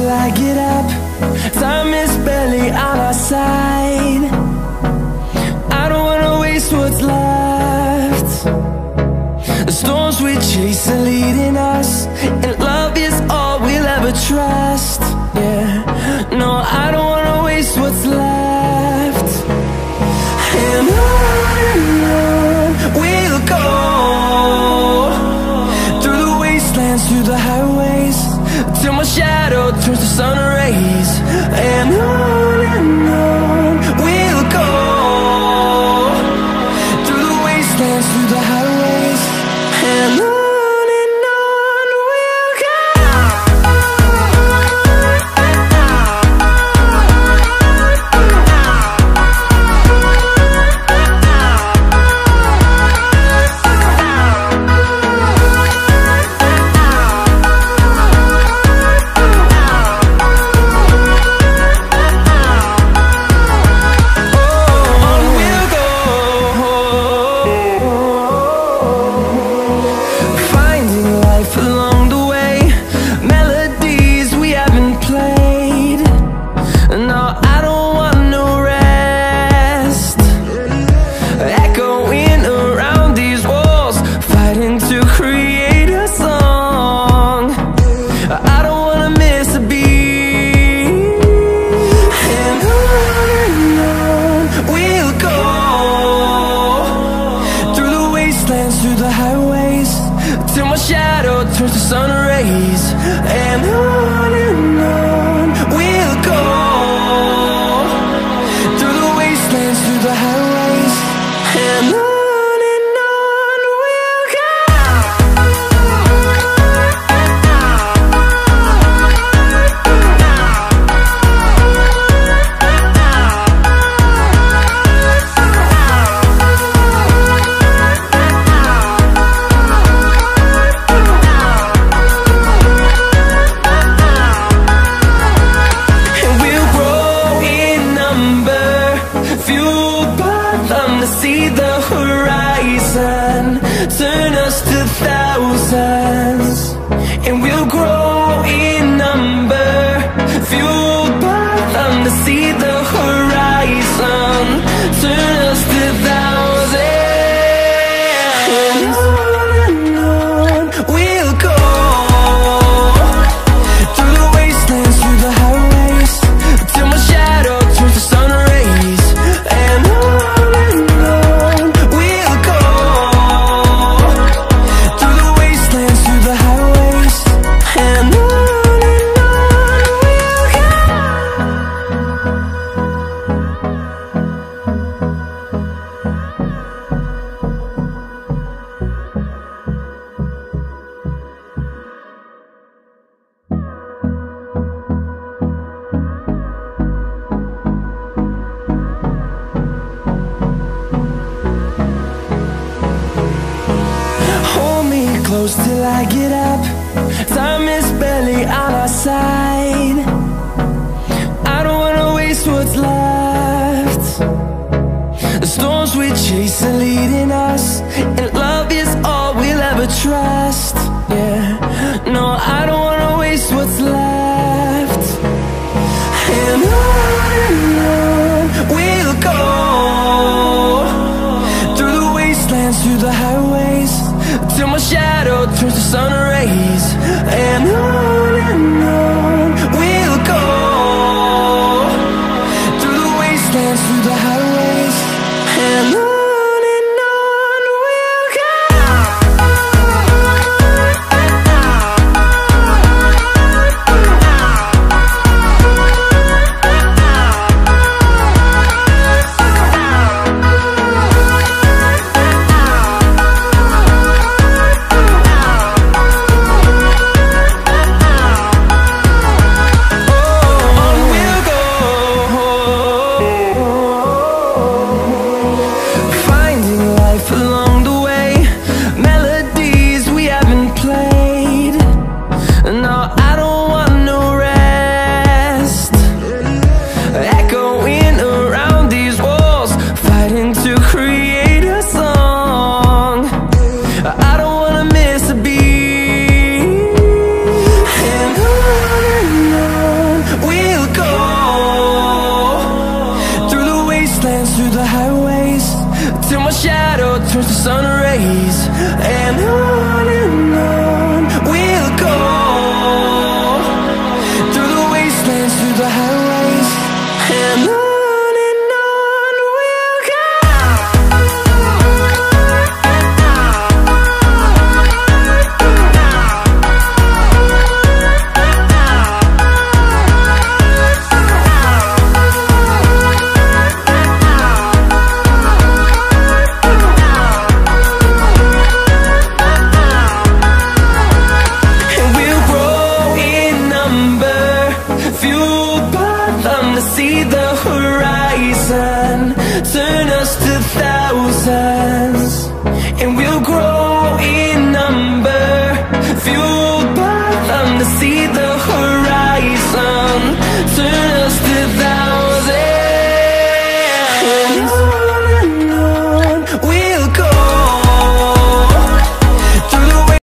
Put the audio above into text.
till I get up. Time is barely on our side. I don't wanna waste what's left. The storms we chase are leading us, and love is all we'll ever trust. Yeah, no, I don't wanna waste what's left. And on we'll go, through the wastelands, through the highways, till my shadow turns to sun rays. And on we'll go, through the wastelands, through the highways, and on we'll go. Through the highways, till my shadow turns to sun rays. And on we'll go, through the wastelands, through the highways, and on we'll go. See the horizon, turn us to thousands, and we'll grow in number, fueled by them to see the horizon, turn us to thousands. And on we'll go, through the wastelands, through the highways, till my shadow turns to sun rays. And close till I get up. Time is barely on our side. I don't wanna waste what's left. The storms we chase are leading us, and love is all we'll ever trust. Yeah, no, I don't wanna waste what's left. And on we'll go, through the wastelands, through the highways, till my shadow turns to sun rays. And on we'll go, through the wastelands, through the highways, and on we'll go. highways, till my shadow turns to sun rays. And on we'll go, through the wastelands, through the highways. And on we'll go. See the horizon.